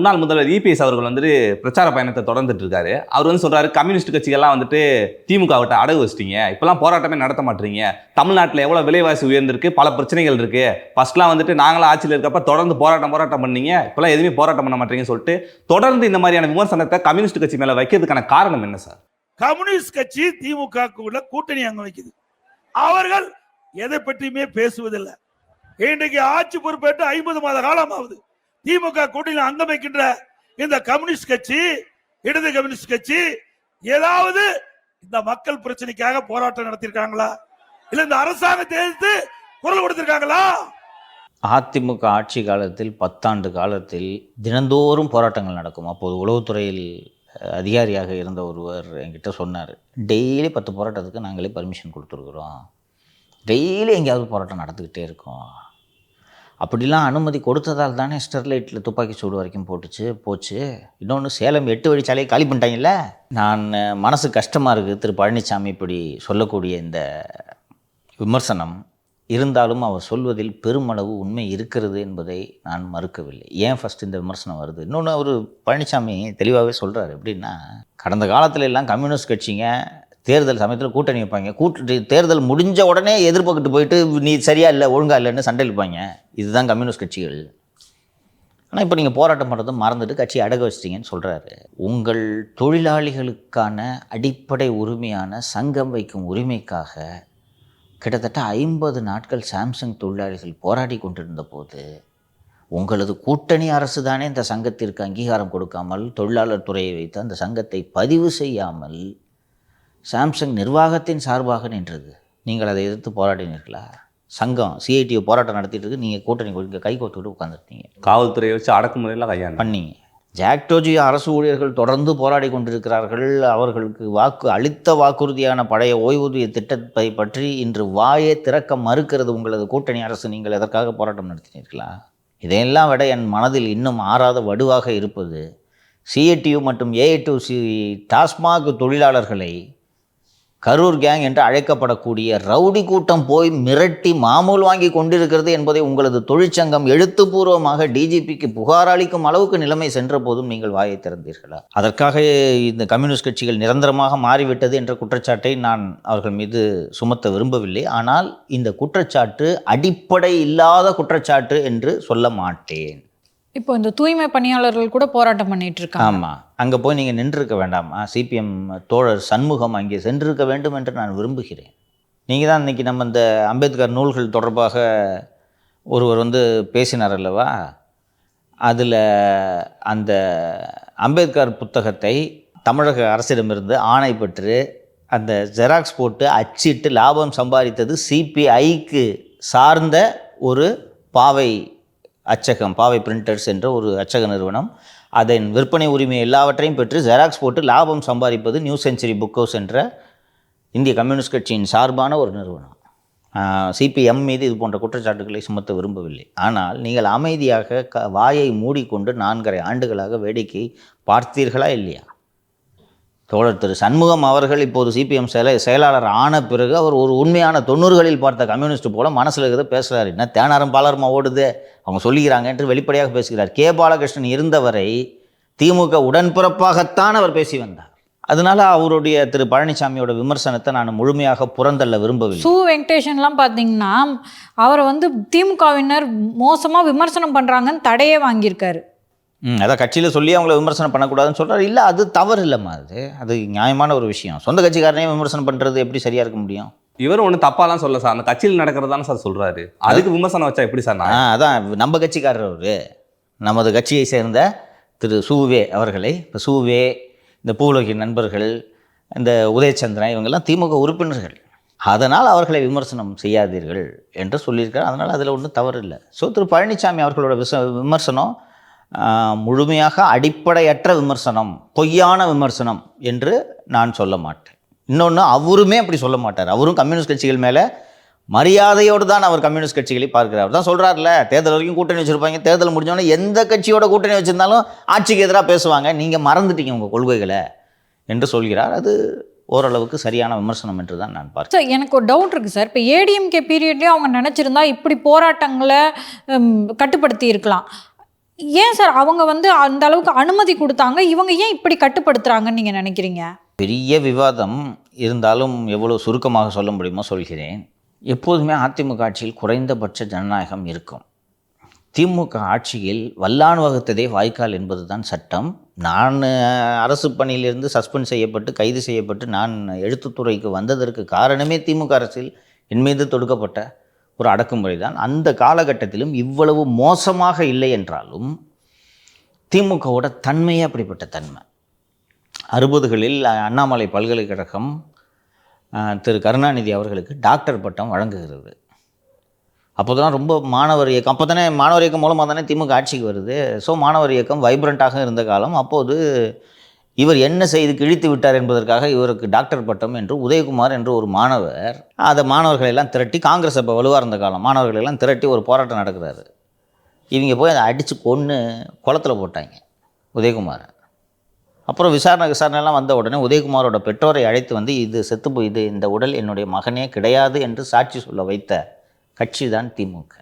முன்னாள் முதல்வர் இபிஎஸ் அவர்கள் வந்துட்டு பிரச்சார பயணத்தை தொடர்ந்துட்டு இருக்காரு. அவர் வந்து சொல்றாரு, கம்யூனிஸ்ட் கட்சிகள்லாம் வந்துட்டு திமுகவிட்ட அடகு வச்சிட்டீங்க, இப்பெல்லாம் போராட்டமே நடத்த மாட்டீங்க, தமிழ்நாட்டில் எவ்வளவு விலைவாசி உயர்ந்திருக்கு, பல பிரச்சனைகள் இருக்கு, ஃபர்ஸ்ட்லாம் வந்துட்டு நாங்களாம் ஆட்சியில் இருக்கப்ப தொடர்ந்து போராட்டம் பண்ணீங்க, இப்பெல்லாம் எதுவுமே போராட்டம் பண்ண மாட்டீங்கன்னு சொல்லிட்டு தொடர்ந்து இந்த மாதிரியான விமர்சனத்தை கம்யூனிஸ்ட் கட்சி மேல வைக்கிறதுக்கான காரணம் என்ன சார்? கம்யூனிஸ்ட் கட்சி திமுக கூட்டணி அங்க வைக்குது. அவர்கள் எதை பற்றியுமே பேசுவதில்லை. இன்றைக்கு ஆட்சி பொறுப்பேற்று 50 மாத காலம் ஆகுது. திமுக கூட்டணியில் அங்கம் வைக்கின்ற இந்த கம்யூனிஸ்ட் கட்சி, இடது கம்யூனிஸ்ட் கட்சி ஏதாவது இந்த மக்கள் பிரச்சனைக்காக போராட்டம் நடத்திருக்காங்களா? இல்ல இந்த அரசாங்கத்தை எதிர்த்து குரல் கொடுத்திருக்காங்களா? அதிமுக ஆட்சி காலத்தில் 10 ஆண்டு காலத்தில் தினந்தோறும் போராட்டங்கள் நடக்கும். அப்போது உளவுத்துறையில் அதிகாரியாக இருந்த ஒருவர் என்கிட்ட சொன்னார், டெய்லி 10 போராட்டத்துக்கு நாங்களே பர்மிஷன் கொடுத்துருக்குறோம், டெய்லி எங்கேயாவது போராட்டம் நடந்துக்கிட்டே இருக்கோம். அப்படிலாம் அனுமதி கொடுத்ததால் தானே ஸ்டெர்லைட்டில் துப்பாக்கி சூடு வரைக்கும் போச்சு. இன்னொன்று, சேலம் 8 வழிச்சாலையை காலி பண்ணிட்டாங்கல்ல. நான் மனசு கஷ்டமாக இருக்குது திரு பழனிசாமி இப்படி சொல்லக்கூடிய இந்த விமர்சனம் இருந்தாலும் அவர் சொல்வதில் பெருமளவு உண்மை இருக்கிறது என்பதை நான் மறுக்கவில்லை. ஏன் ஃபஸ்ட் இந்த விமர்சனம் வருது? இன்னொன்று, அவர் பழனிசாமி தெளிவாகவே சொல்கிறார். எப்படின்னா, கடந்த காலத்துல எல்லாம் கம்யூனிஸ்ட் கட்சிங்க தேர்தல் சமயத்தில் கூட்டணி வைப்பாங்க, தேர்தல் முடிஞ்ச உடனே எதிர்பக்கிட்டு போயிட்டு நீ சரியா இல்லை ஒழுங்கா இல்லைன்னு சண்டை இழுப்பாங்க. இதுதான் கம்யூனிஸ்ட் கட்சிகள். ஆனால் இப்போ நீங்கள் போராட்டம் பண்ணுறதை மறந்துட்டு கட்சியை அடக வச்சிட்டிங்கன்னு சொல்கிறாரு. உங்கள் தொழிலாளிகளுக்கான அடிப்படை உரிமையான சங்கம் வைக்கும் உரிமைக்காக கிட்டத்தட்ட 50 நாட்கள் சாம்சங் தொழிலாளிகள் போராடி கொண்டிருந்த போது உங்களது கூட்டணி அரசு தானே இந்த சங்கத்திற்கு அங்கீகாரம் கொடுக்காமல், தொழிலாளர் துறையை வைத்து அந்த சங்கத்தை பதிவு செய்யாமல் சாம்சங் நிர்வாகத்தின் சார்பாக நின்றது. நீங்கள் அதை எதிர்த்து போராடினீர்களா? சங்கம் சிஐடியை போராட்டம் நடத்திட்டு இருக்கு, நீங்கள் கூட்டணி கை கோத்துக்கிட்டு உட்காந்துருக்கீங்க. காவல்துறையை வச்சு அடக்குமுறையில் கையாண்டு பண்ணீங்க. ஜாக்டோஜியோ அரசு ஊழியர்கள் தொடர்ந்து போராடி கொண்டிருக்கிறார்கள். அவர்களுக்கு அளித்த வாக்குறுதியான பழைய ஓய்வூதிய திட்டத்தை பற்றி இன்று வாயே திறக்க மறுக்கிறது உங்களது கூட்டணி அரசு. நீங்கள் எதற்காக போராட்டம் நடத்தினீர்களா? இதையெல்லாம் விட என் மனதில் இன்னும் ஆறாத வடுவாக இருப்பது, சிஐடியு மற்றும் ஏஐடியூசி டாஸ்மாக் தொழிலாளர்களை கரூர் கேங் என்று அழைக்கப்படக்கூடிய ரவுடி கூட்டம் போய் மிரட்டி மாமூல் வாங்கி கொண்டிருக்கிறது என்பதை உங்களது தொழிற்சங்கம் எழுத்துப்பூர்வமாக டிஜிபிக்கு புகார் அளிக்கும் அளவுக்கு நிலைமை சென்ற போதும் நீங்கள் வாயை திறந்தீர்களா? அதற்காக இந்த கம்யூனிஸ்ட் கட்சிகள் நிரந்தரமாக மாறிவிட்டது என்ற குற்றச்சாட்டை நான் அவர்கள் மீது சுமத்த விரும்பவில்லை. ஆனால் இந்த குற்றச்சாட்டு அடிப்படை இல்லாத குற்றச்சாட்டு என்று சொல்ல மாட்டேன். இப்போ இந்த தூய்மை பணியாளர்கள் கூட போராட்டம் பண்ணிட்டு இருக்காங்க. ஆமாம், அங்கே போய் நீங்கள் நின்றுருக்க வேண்டாமா? சிபிஎம் தோழர் சண்முகம் அங்கே சென்றிருக்க வேண்டும் என்று நான் விரும்புகிறேன். நீங்கள் தான் இன்றைக்கி நம்ம இந்த அம்பேத்கர் நூல்கள் தொடர்பாக ஒருவர் வந்து பேசினார் அல்லவா? அதில் அந்த அம்பேத்கர் புத்தகத்தை தமிழக அரசிடமிருந்து ஆணை பெற்று அந்த ஜெராக்ஸ் போட்டு அச்சிட்டு லாபம் சம்பாதித்தது சிபிஐக்கு சார்ந்த ஒரு பாவை அச்சகம், பாவை பிரிண்டர்ஸ் என்ற ஒரு அச்சக நிறுவனம். அதன் விற்பனை உரிமை எல்லாவற்றையும் பெற்று ஜெராக்ஸ் போட்டு லாபம் சம்பாதிப்பது நியூ செஞ்சுரி புக் ஹவுஸ் என்ற இந்திய கம்யூனிஸ்ட் கட்சியின் சார்பான ஒரு நிறுவனம். சிபிஎம் மீது இது போன்ற குற்றச்சாட்டுகளை சுமத்த விரும்பவில்லை. ஆனால் நீங்கள் அமைதியாக வாயை மூடிக்கொண்டு 4.5 ஆண்டுகளாக வேடிக்கை பார்த்தீர்களா இல்லையா? தோழர் திரு சண்முகம் அவர்கள் இப்போது சிபிஎம் செயலாளர் ஆன பிறகு அவர் ஒரு உண்மையான 90களில் பார்த்த கம்யூனிஸ்ட் போல மனசில் இருக்கிறத பேசுகிறார். என்ன தேனாரம் பாலரமாக ஓடுது அவங்க சொல்லிக்கிறாங்க என்று வெளிப்படையாக பேசுகிறார். கே பாலகிருஷ்ணன் இருந்தவரை திமுக உடன்பிறப்பாகத்தான் அவர் பேசி வந்தார். அதனால அவருடைய திரு பழனிசாமியோட விமர்சனத்தை நான் முழுமையாக புறந்தள்ள விரும்பவில்லை. சு வெங்கடேஷன்லாம் பார்த்தீங்கன்னா அவரை வந்து திமுகவினர் மோசமாக விமர்சனம் பண்ணுறாங்கன்னு தடையே வாங்கியிருக்காரு. அதான் கட்சியில் சொல்லி அவங்கள விமர்சனம் பண்ணக்கூடாதுன்னு சொல்கிறார். இல்லை, அது தவறு இல்லைம்மா, அது நியாயமான ஒரு விஷயம். சொந்த கட்சிக்காரனையும் விமர்சனம் பண்ணுறது எப்படி சரியாக இருக்க முடியும்? இவரும் ஒன்றும் தப்பாலாம் சொல்ல சார், அந்த கட்சியில் நடக்கிறதான சார் சொல்கிறாரு, அதுக்கு விமர்சனம் வச்சா எப்படி சார்? அதான் நம்ம கட்சிக்காரர் அவர், நமது கட்சியை சேர்ந்த திரு சுவே அவர்களை, இப்போ சுவே, இந்த பூலோகி நண்பர்கள், இந்த உதயச்சந்திரன், இவங்கெல்லாம் திமுக உறுப்பினர்கள். அதனால் அவர்களை விமர்சனம் செய்யாதீர்கள் என்று சொல்லியிருக்கார். அதனால் அதில் ஒன்றும் தவறு இல்லை. ஸோ திரு பழனிசாமி அவர்களோட விமர்சனம் முழுமையாக அடிப்படையற்ற விமர்சனம், பொய்யான விமர்சனம் என்று நான் சொல்ல மாட்டேன். இன்னொன்று, அவருமே அப்படி சொல்ல மாட்டார். அவரும் கம்யூனிஸ்ட் கட்சிகள் மேலே மரியாதையோடு தான் அவர் கம்யூனிஸ்ட் கட்சிகளை பார்க்கிறார். அவர் தான் சொல்கிறார்ல, தேர்தல் வரைக்கும் கூட்டணி வச்சுருப்பாங்க, தேர்தல் முடிஞ்சோடனே எந்த கட்சியோட கூட்டணி வச்சுருந்தாலும் ஆட்சிக்கு எதிராக பேசுவாங்க, நீங்கள் மறந்துட்டீங்க உங்கள் கொள்கைகளை என்று சொல்கிறார். அது ஓரளவுக்கு சரியான விமர்சனம் என்று தான் நான் பார்க்கிறேன். சார், எனக்கு ஒரு டவுட் இருக்குது சார். இப்போ ஏடிஎம்கே பீரியட்லேயும் அவங்க நினச்சிருந்தா இப்படி போராட்டங்களை கட்டுப்படுத்தி இருக்கலாம். ஏன் சார் அவங்க வந்து அந்த அளவுக்கு அனுமதி கொடுத்தாங்க, இவங்க ஏன் இப்படி கட்டுப்படுத்துறாங்கன்னு நீங்க நினைக்கிறீங்க? பெரிய விவாதம் இருந்தாலும் எவ்வளோ சுருக்கமாக சொல்ல முடியுமோ சொல்கிறேன். எப்போதுமே அதிமுக ஆட்சியில் குறைந்தபட்ச ஜனநாயகம் இருக்கும். திமுக ஆட்சியில் வல்லான் வகுத்ததே வாய்க்கால் என்பது தான் சட்டம். நான் அரசு பணியிலிருந்து சஸ்பெண்ட் செய்யப்பட்டு கைது செய்யப்பட்டு நான் எழுத்துத்துறைக்கு வந்ததற்கு காரணமே திமுக அரசில் என் மீது தொடுக்கப்பட்ட ஒரு அடக்குமுறை தான். அந்த காலகட்டத்திலும் இவ்வளவு மோசமாக இல்லை என்றாலும் திமுகவோட தன்மையே அப்படிப்பட்ட தன்மை. 60களில் அண்ணாமலை பல்கலைக்கழகம் திரு கருணாநிதி அவர்களுக்கு டாக்டர் பட்டம் வழங்குகிறது. அப்போ தான் ரொம்ப மாணவர் இயக்கம், அப்போ தானே மாணவர் இயக்கம் மூலமாக தானே திமுக ஆட்சிக்கு வருது. ஸோ மாணவர் இயக்கம் வைப்ரண்ட்டாக இருந்த காலம். அப்போது இவர் என்ன செய்து கிழித்து விட்டார் என்பதற்காக இவருக்கு டாக்டர் பட்டம் என்று உதயகுமார் என்று ஒரு மாணவர், அதை மாணவர்கள் எல்லாம் திரட்டி, காங்கிரஸ் அப்போ வலுவாக இருந்த காலம், மாணவர்கள் எல்லாம் திரட்டி ஒரு போராட்டம் நடக்கிறாரு. இவங்க போய் அதை அடித்து கொன்று குளத்தில் போட்டாங்க உதயகுமாரை. அப்புறம் விசாரணைலாம் வந்த உடனே உதயகுமாரோட பெற்றோரை அழைத்து வந்து இது செத்து போயிது, இந்த உடல் என்னுடைய மகனே கிடையாது என்று சாட்சி சொல்ல வைத்த கட்சி தான் திமுக.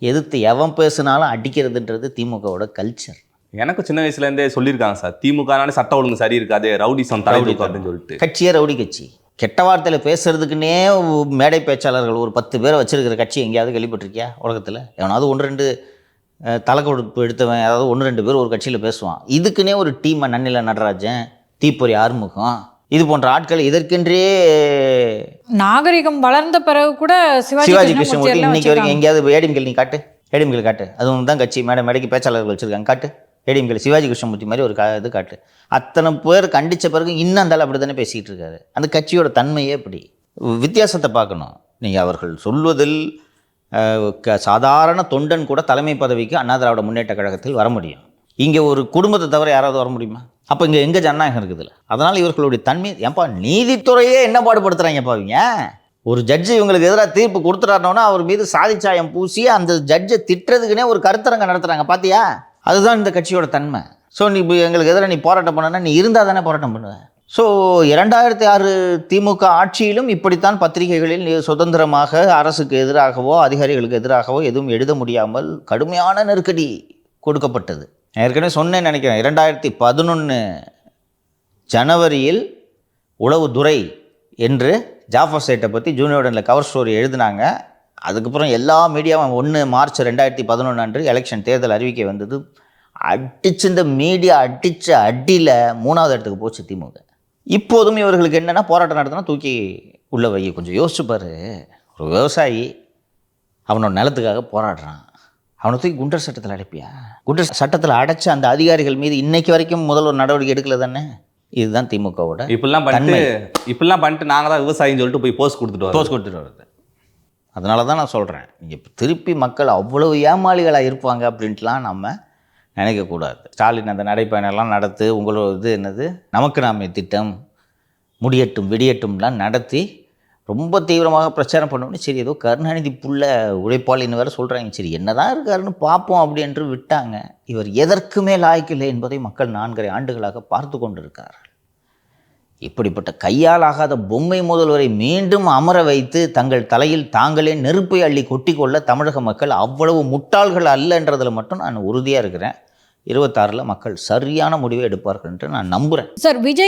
எதிர்த்து எவன் பேசினாலும் அடிக்கிறதுன்றது திமுகவோட கல்ச்சர். எனக்கு சின்ன வயசுலேருந்தே சொல்லியிருக்காங்க சார், திமுகனாலே சட்டம் ஒழுங்கு சரி இருக்காது, ரவுடிசம் தலைவலிக்கும் அப்படின்னு சொல்லிட்டு. கட்சியே ரவுடி கட்சி. கெட்ட வார்த்தையில் பேசுறதுக்குன்னே மேடை பேச்சாளர்கள் ஒரு 10 பேரை வச்சிருக்கிற கட்சி எங்கேயாவது கேள்விப்பட்டிருக்கியா உலகத்தில்? எவனாவது 1-2 தலைக்கொடுப்பு எடுத்தவன் ஏதாவது 1-2 பேர் ஒரு கட்சியில் பேசுவான். இதுக்குன்னே ஒரு டீமை நன்னில நடராஜன், தீப்பொறி ஆறுமுகம், இது போன்ற ஆட்கள் இதற்கென்றே. நாகரிகம் வளர்ந்த பிறகு கூட சிவாஜி கிருஷ்ணமூர்த்தி இன்னைக்கு வரைக்கும் எங்கேயாவது ஏடிஎம்கள் நீ காட்டு, ஏடிஎம்கள் காட்டு, அதுவும் தான் கட்சி மேடைக்கு பேச்சாளர்கள் வச்சுருக்காங்க, காட்டு ஏடிஎம்கள் சிவாஜி கிருஷ்ணமூர்த்தி மாதிரி ஒரு இது காட்டு. அத்தனை பேர் கண்டித்த பிறகு இன்னும் அந்தாலும் அப்படி தானே பேசிக்கிட்டு இருக்காரு. அந்த கட்சியோட தன்மையே அப்படி. வித்தியாசத்தை பார்க்கணும் நீங்கள். அவர்கள் சொல்வதில் சாதாரண தொண்டன் கூட தலைமை பதவிக்கு அண்ணா திராவிட முன்னேற்ற கழகத்தில் வர முடியும். இங்கே ஒரு குடும்பத்தை தவிர யாராவது வர முடியுமா? அப்போ இங்கே எங்கே ஜனநாயகம் இருக்குதுல்ல? அதனால் இவர்களுடைய தன்மை ஏன்பா நீதித்துறையே என்ன பாடுபடுத்துகிறாங்கப்பா இவங்க. ஒரு ஜட்ஜு இவங்களுக்கு எதிராக தீர்ப்பு கொடுத்துட்டாருனோன்னா அவர் மீது சாதிச்சாயம் பூசி அந்த ஜட்ஜை திட்டுறதுக்குன்னே ஒரு கருத்தரங்க நடத்துகிறாங்க. பார்த்தியா? அதுதான் இந்த கட்சியோட தன்மை. ஸோ நீ இப்போ எங்களுக்கு எதிராக நீ போராட்டம் பண்ணனா நீ இருந்தால் தானே போராட்டம் பண்ணுவேன். ஸோ 2006 திமுக ஆட்சியிலும் இப்படித்தான் பத்திரிகைகளில் சுதந்திரமாக அரசுக்கு எதிராகவோ அதிகாரிகளுக்கு எதிராகவோ எதுவும் எழுத முடியாமல் கடுமையான நெருக்கடி கொடுக்கப்பட்டது. ஏற்கனவே சொன்னேன்னு நினைக்கிறேன், 2011 ஜனவரியில் உளவுத்துறை என்று ஜாஃபர் சேட்டை பற்றி ஜூனியர்டனில் கவர் ஸ்டோரி எழுதினாங்க. அதுக்கப்புறம் எல்லா மீடியாவும் 1 மார்ச் 2011 அன்று எலெக்ஷன் தேர்தல் அறிவிக்கை வந்தது. அடிச்சு இந்த மீடியா அடித்த அடியில் 3வது இடத்துக்கு போச்சு திமுக. இப்போதும் இவர்களுக்கு என்னென்னா போராட்டம் நடத்தினா தூக்கி உள்ள வை. கொஞ்சம் யோசிச்சுப்பார். ஒரு விவசாயி அவனோட நிலத்துக்காக போராடுறான், அவனை தூக்கி குண்டர் சட்டத்தில் அடைப்பியா? குண்டர் சட்டத்தில் அடைச்ச அந்த அதிகாரிகள் மீது இன்னைக்கு வரைக்கும் முதல்வர் நடவடிக்கை எடுக்கல தானே? இதுதான் திமுகவோட இப்படிலாம் பண்ணிட்டு நாங்கள் தான் விவசாயின்னு சொல்லிட்டு போய் போஸ்ட் கொடுத்துட்டு வருது. அதனால தான் நான் சொல்கிறேன், இங்கே திருப்பி மக்கள் அவ்வளவு ஏமாளிகளாக இருப்பாங்க அப்படின்ட்டுலாம் நம்ம நினைக்கக்கூடாது. ஸ்டாலின் அந்த நடைப்பயணம்லாம் நடத்து, உங்களோட இது என்னது நமக்கு நாமே திட்டம் முடியட்டும் விடியட்டும்லாம் நடத்தி ரொம்ப தீவிரமாக பிரச்சாரம் பண்ணோன்னே சரி ஏதோ கருணாநிதி புள்ள உழைப்பாளின்னு வேறு சொல்கிறாங்க, சரி என்னதான் இருக்காருன்னு பார்ப்போம் அப்படி என்று விட்டாங்க. இவர் எதற்குமே லாய்க்கில்லை என்பதை மக்கள் 4.5 ஆண்டுகளாக பார்த்து கொண்டிருக்கிறார்கள். இப்படிப்பட்ட கையால் ஆகாத பொம்மை முதல்வரை மீண்டும் அமர வைத்து தங்கள் தலையில் தாங்களே நெருப்பை அள்ளி கொட்டிக்கொள்ள தமிழக மக்கள் அவ்வளவு முட்டாள்கள் அல்லன்றதில் மட்டும் நான் உறுதியாக இருக்கிறேன். 26 மக்கள் சரியான முடிவை எடுப்பார்கள் என்று நான் நம்புகிறேன். சார், விஜய்